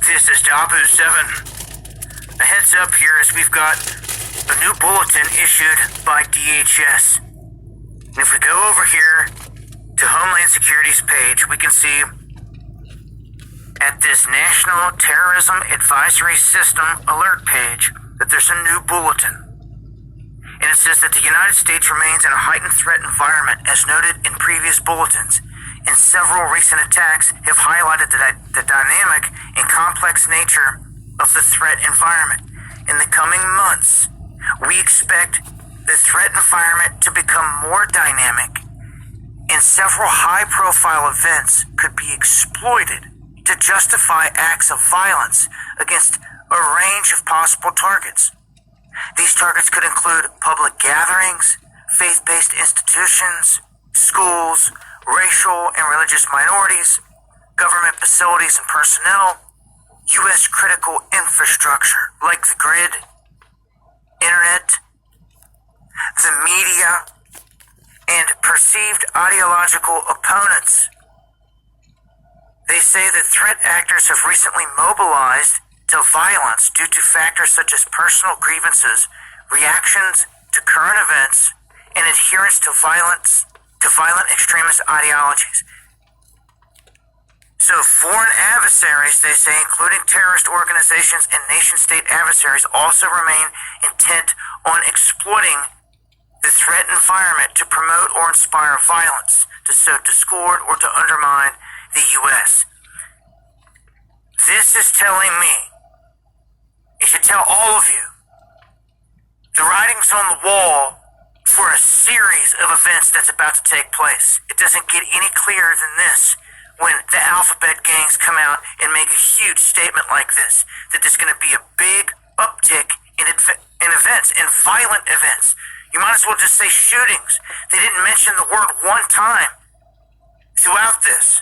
This is Dabu7. A heads up here as we've got a new bulletin issued by DHS. And if we go over here to Homeland Security's page, we can see at this National Terrorism Advisory System alert page that there's a new bulletin. And it says that the United States remains in a heightened threat environment as noted in previous bulletins. And several recent attacks have highlighted the dynamic and complex nature of the threat environment. In the coming months, we expect the threat environment to become more dynamic, and several high-profile events could be exploited to justify acts of violence against a range of possible targets. These targets could include public gatherings, faith-based institutions, schools, racial and religious minorities, government facilities and personnel, U.S. critical infrastructure like the grid, internet, the media, and perceived ideological opponents. They say that threat actors have recently mobilized to violence due to factors such as personal grievances, reactions to current events, and adherence to violent extremist ideologies. So foreign adversaries, they say, including terrorist organizations and nation-state adversaries, also remain intent on exploiting the threat environment to promote or inspire violence, to sow discord, or to undermine the U.S. This is telling me, it should tell all of you, the writing's on the wall for a series of events that's about to take place. It doesn't get any clearer than this when the alphabet gangs come out and make a huge statement like this, that there's going to be a big uptick in events, in violent events. You might as well just say shootings. They didn't mention the word one time throughout this.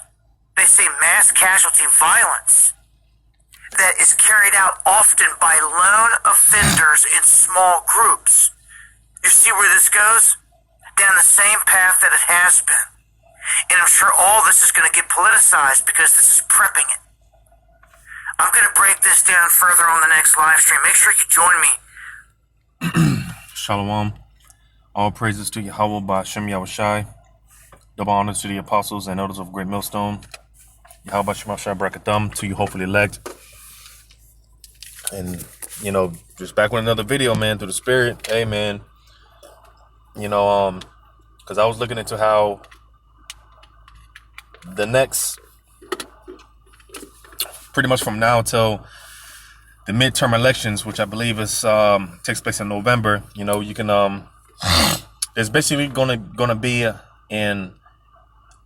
They say mass casualty violence that is carried out often by lone offenders in small groups. You see where this goes? Down the same path that it has been. And I'm sure all this is going to get politicized because this is prepping it. I'm going to break this down further on the next live stream. Make sure you join me. Shalom. All praises to Yahweh by Shem Yahushai. Double honors to the apostles and elders of Great Millstone. Yahweh by Shem Yahushai Brakatham to you hopefully elect. And, just back with another video, man, through the spirit. Hey, man. Because I was looking into how the next, pretty much from now till the midterm elections, which I believe is takes place in November. You can there's basically gonna be a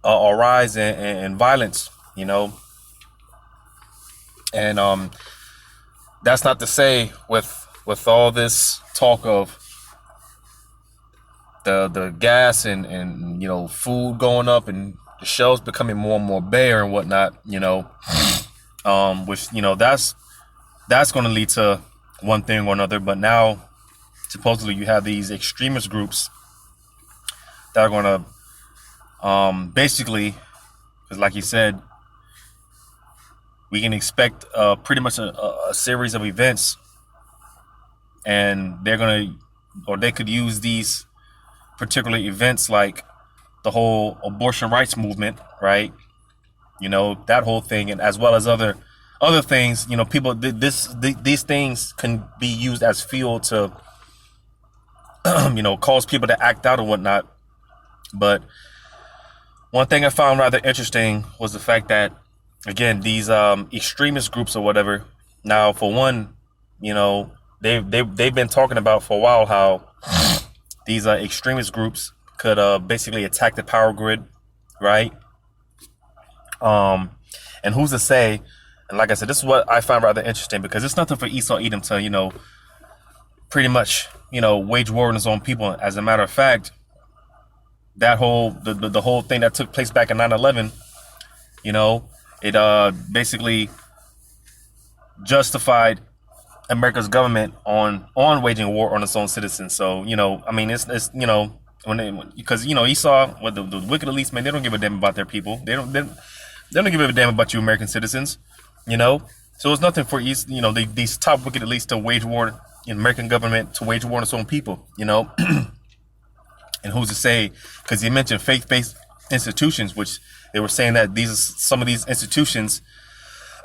rise in violence. And that's not to say with all this talk of the gas and food going up and the shelves becoming more and more bare and whatnot, which that's going to lead to one thing or another. But now supposedly you have these extremist groups that are going to basically, because like you said, we can expect pretty much a series of events, and they could use these particular events like the whole abortion rights movement, right? That whole thing, and as well as other things. People, these things can be used as fuel to, cause people to act out or whatnot. But one thing I found rather interesting was the fact that, again, these extremist groups or whatever. Now, for one, they've been talking about for a while how these extremist groups could basically attack the power grid, right? And who's to say? And like I said, this is what I find rather interesting, because it's nothing for Esau Edom to, pretty much, wage war on his own people. As a matter of fact, that whole the whole thing that took place back in 9/11, it basically justified America's government on waging war on its own citizens. So, it's because Esau, what the wicked elites, man, they don't give a damn about their people. They don't give a damn about you American citizens. So it's nothing for these top wicked elites to wage war in American government, to wage war on its own people, And who's to say? Because he mentioned faith-based institutions, which they were saying that some of these institutions,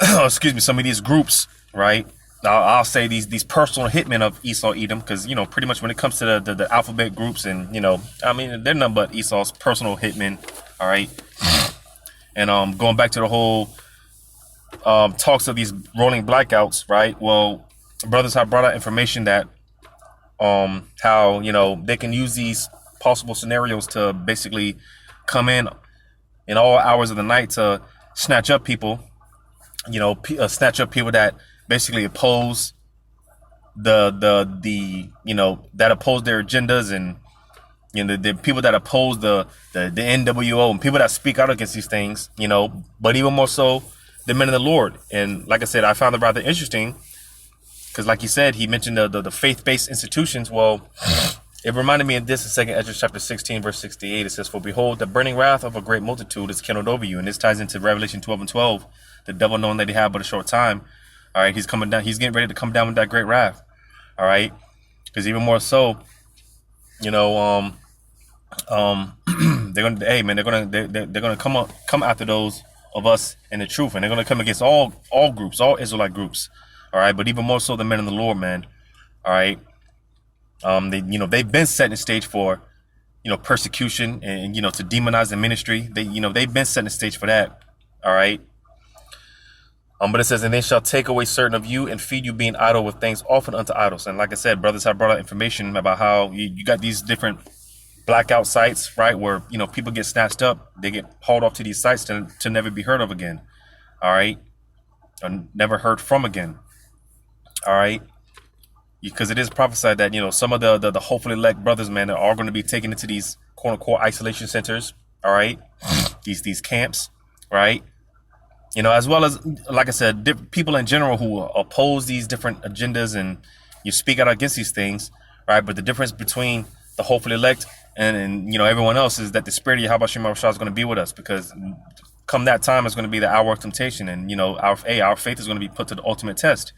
excuse me, some of these groups, right? I'll say these personal hitmen of Esau Edom, because pretty much when it comes to the alphabet groups, and they're nothing but Esau's personal hitmen, all right. And going back to the whole talks of these rolling blackouts, right? Well, brothers have brought out information that how they can use these possible scenarios to basically come in all hours of the night to snatch up people, snatch up people that basically oppose that oppose their agendas, and the people that oppose the NWO, and people that speak out against these things, but even more so the men of the Lord. And like I said, I found it rather interesting because, like he said, he mentioned the faith-based institutions. Well, it reminded me of this in 2 Ezra chapter 16, verse 68. It says, "For behold, the burning wrath of a great multitude is kindled over you." And this ties into Revelation 12 and 12. The devil, knowing that he had but a short time, all right, he's coming down. He's getting ready to come down with that great wrath, all right? Because even more so, they're gonna come after those of us in the truth, and they're gonna come against all groups, all Israelite groups, all right. But even more so, the men of the Lord, man, all right. They've been setting the stage for, persecution and to demonize the ministry. They've been setting the stage for that, all right. But it says, "And they shall take away certain of you and feed you, being idle with things offered unto idols." And like I said, brothers have brought out information about how you got these different blackout sites, right, where people get snatched up, they get hauled off to these sites to never be heard of again, all right, or never heard from again, all right. Because it is prophesied that some of the hopefully elect brothers, man, are going to be taken into these quote unquote isolation centers, all right, these camps, right. As well as, like I said, people in general who oppose these different agendas and you speak out against these things, right? But the difference between the hopefully elect and everyone else is that the spirit of Yahweh Shem Shah is going to be with us, because come that time, it's going to be the hour of temptation, and our faith is going to be put to the ultimate test.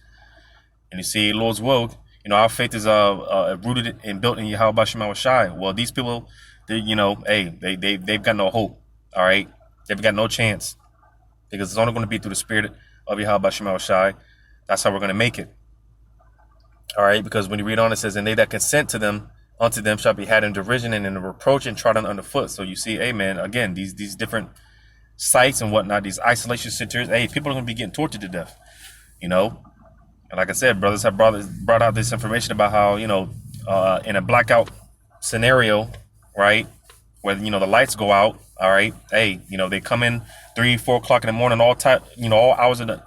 And you see, Lord's will, our faith is rooted and built in Yahweh Shem Shah. Well, these people, they've got no hope. All right, they've got no chance. Because it's only going to be through the spirit of Yahweh Shema Shai. That's how we're going to make it. All right, because when you read on, it says, "And they that consent to them, unto them shall be had in derision and in reproach and trodden underfoot." So you see, amen, again, these different sites and whatnot, these isolation centers, people are going to be getting tortured to death, And like I said, brothers have brought out this information about how, in a blackout scenario, right, where, the lights go out, all right, they come in 3-4 o'clock in the morning, all hours of the,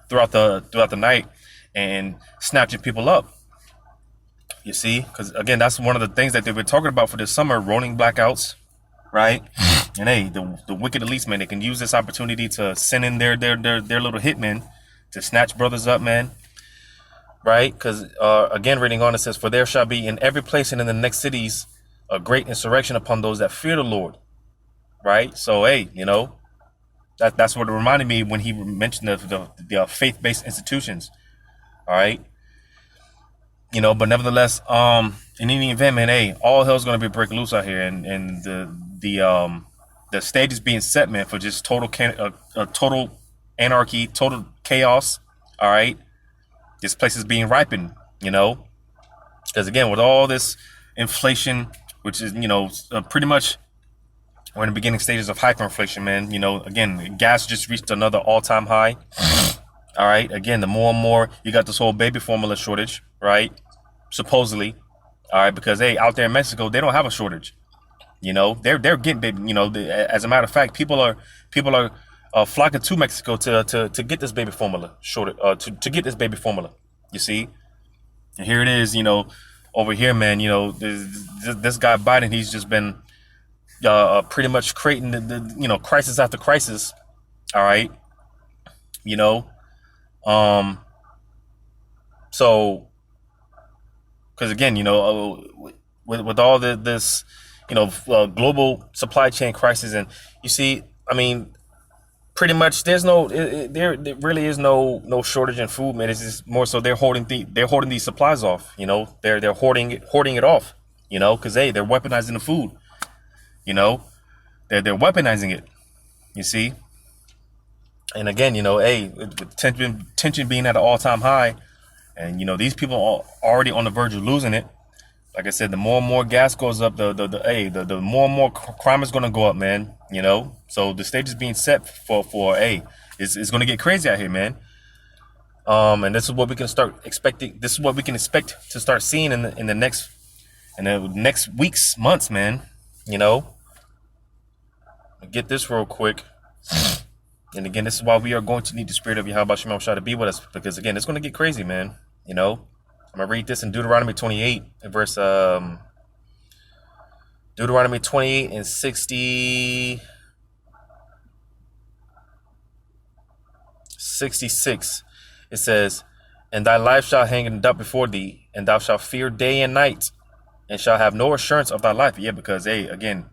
throughout the night, and snatching people up. You see, because again, that's one of the things that they've been talking about for this summer, rolling blackouts, right? And the wicked elites, man, they can use this opportunity to send in their little hitmen to snatch brothers up, man. Right? Because again, reading on, it says, "For there shall be in every place and in the next cities a great insurrection upon those that fear the Lord." Right? So, that's what it reminded me when he mentioned the faith-based institutions. All right? But nevertheless, in any event, man, all hell's going to be breaking loose out here. And the stage is being set, man, for just total anarchy, total chaos. All right? This place is being ripened, because again, with all this inflation, which is, pretty much we're in the beginning stages of hyperinflation, man. Again, gas just reached another all-time high. All right. Again, the more and more you got this whole baby formula shortage, right? Supposedly. All right. Because, out there in Mexico, they don't have a shortage. They're getting baby. As a matter of fact, people are flocking to Mexico to get this baby formula to get this baby formula. You see, and here it is. Over here, man. This guy Biden, he's just been pretty much creating the crisis after crisis. All right. So, because again, with all this, global supply chain crisis, and you see, I mean, pretty much there's no there really is no shortage in food, man. It's just more so they're holding these supplies off. You know, they're hoarding it off. You know, because hey, they're weaponizing the food. You know, they're weaponizing it. You see, and again, you know, hey, with tension being at an all-time high, and you know these people are already on the verge of losing it. Like I said, the more and more gas goes up, the more and more crime is going to go up, man. You know, so the stage is being set for it's going to get crazy out here, man. And this is what we can start expecting. This is what we can expect to start seeing in the next weeks, months, man. You know, get this real quick. And again, this is why we are going to need the Spirit of Yahweh Shema Shah to be with us, because again, it's going to get crazy, man. You know. I'm going to read this in Deuteronomy 28, verse, Deuteronomy 28 and 66. It says, and thy life shall hang up before thee, and thou shalt fear day and night, and shall have no assurance of thy life. Yeah, because, hey, again,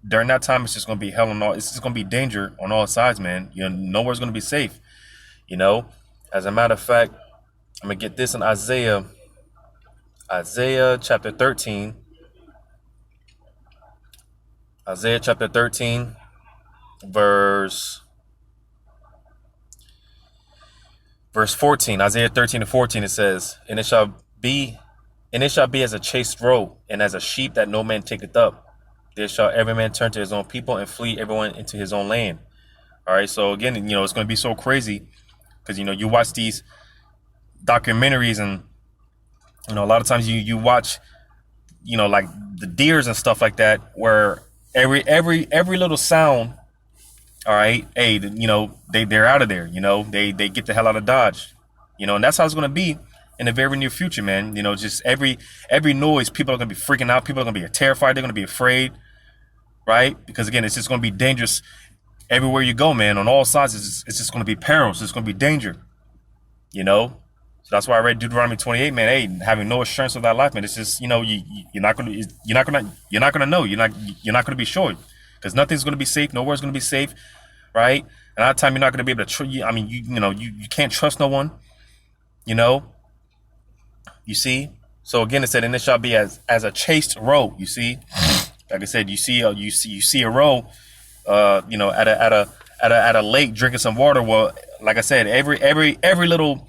during that time, it's just going to be hell on all, it's just going to be danger on all sides, man. You know, nowhere's going to be safe, you know. As a matter of fact, I'm going to get this in Isaiah chapter 13. Isaiah chapter 13, verse 14. Isaiah 13 and 14, it says, And it shall be as a chased roe, and as a sheep that no man taketh up. There shall every man turn to his own people, and flee everyone into his own land. All right, so again, you know, it's going to be so crazy, because, you know, you watch these documentaries, and you know, a lot of times you watch, you know, like the deers and stuff like that, where every little sound, all right, hey, you know, they're out of there, you know, they get the hell out of Dodge, you know, and that's how it's going to be in the very near future, man. You know, just every noise, people are going to be freaking out, people are going to be terrified, they're going to be afraid, right? Because again, it's just going to be dangerous everywhere you go, man. On all sides, it's just going to be perils, it's going to be danger, you know. That's why I read Deuteronomy 28, man. Hey, having no assurance of that life, man. It's just, you know, you're not gonna know. You're not gonna be sure, because nothing's gonna be safe. Nowhere's gonna be safe, right? And at that time, you're not gonna be able to. You can't trust no one. You know. You see. So again, it said, and it shall be as a chaste roe. You see, like I said, you see a roe, you know, at a lake drinking some water. Well, like I said, every little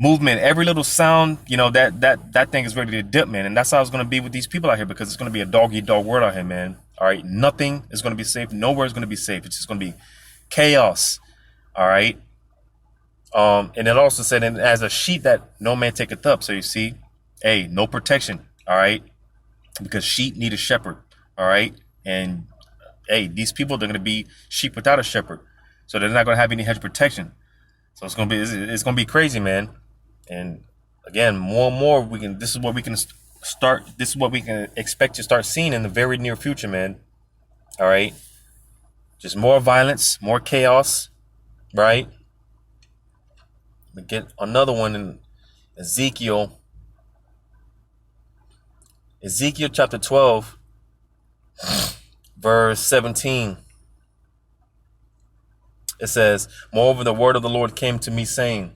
movement, every little sound, you know, that thing is ready to dip, man. And that's how it's going to be with these people out here, because it's going to be a dog-eat-dog world out here, man. All right, nothing is going to be safe. Nowhere is going to be safe. It's just going to be chaos. All right. And it also said, and as a sheep that no man taketh up. So you see, hey, no protection. All right, because sheep need a shepherd. All right, and hey, these people, they're going to be sheep without a shepherd, so they're not going to have any hedge protection. So it's going to be crazy, man. And again, more and more this is what we can expect to start seeing in the very near future, man. All right. Just more violence, more chaos, right? We get another one in Ezekiel chapter 12, verse 17. It says, moreover, the word of the Lord came to me, saying,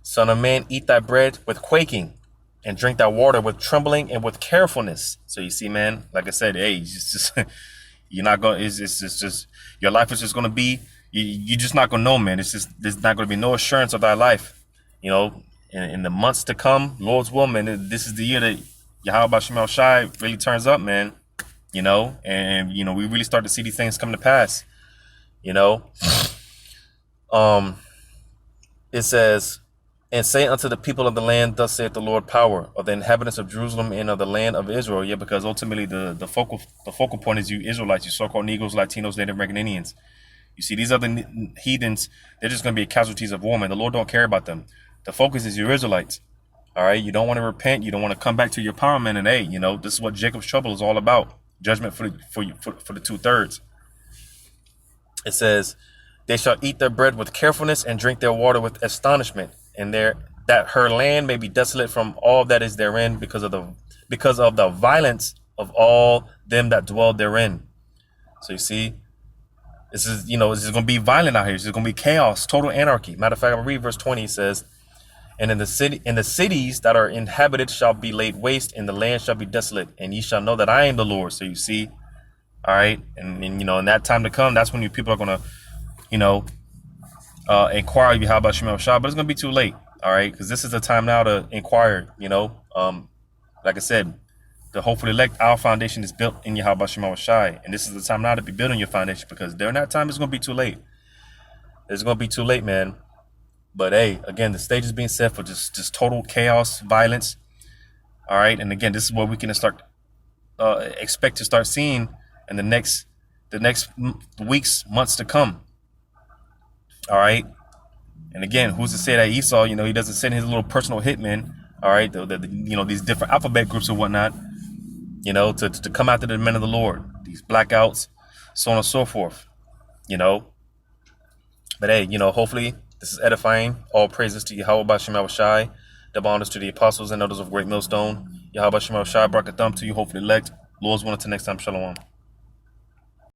Son of man, eat thy bread with quaking, and drink thy water with trembling and with carefulness. So you see, man, like I said, hey, it's just you're not going. It's just your life is just going to be. You're just not going to know, man. There's not going to be no assurance of thy life. You know, in the months to come, Lord's will, man. This is the year that Yahweh Shema Shai really turns up, man. You know, and you know we really start to see these things come to pass. You know, it says, and say unto the people of the land, thus saith the Lord, power of the inhabitants of Jerusalem and of the land of Israel. Yeah, because ultimately the focal point is you Israelites, you so-called Negroes, Latinos, Native American Indians. You see, these other heathens, they're just going to be casualties of war, man. The Lord don't care about them. The focus is your Israelites. All right, you don't want to repent. You don't want to come back to your power, man. And hey, you know, this is what Jacob's trouble is all about. Judgment for the 2/3. It says, they shall eat their bread with carefulness and drink their water with astonishment, and that her land may be desolate from all that is therein, because of the violence of all them that dwell therein. So you see, This is, this is going to be violent out here. This is going to be chaos, total anarchy. Matter of fact, I'm going to read verse 20. It says, and in the cities that are inhabited shall be laid waste, and the land shall be desolate, and ye shall know that I am the Lord. So you see, all right, and in that time to come, that's when you people are going to, inquire you how about Shema Shah, but it's going to be too late, all right, because this is the time now to inquire, like I said, the hopeful elect, our foundation is built in Yahweh Shema Shai, and this is the time now to be building your foundation, because during that time it's going to be too late. It's going to be too late, man. But hey, again, the stage is being set for just total chaos, violence. All right, and again, this is what we can expect to start seeing in the next weeks, months to come. All right, and again, who's to say that Esau, he doesn't send his little personal hitmen, all right, these different alphabet groups or whatnot, to come after the men of the Lord, these blackouts, so on and so forth, But hey, hopefully this is edifying. All praises to Yahweh B'Shem Shai, double honors to the apostles and elders of Great Millstone. Yahweh B'Shem Shai, brought a thumb to you, hopefully elect. Lord's willing, until next time, shalom.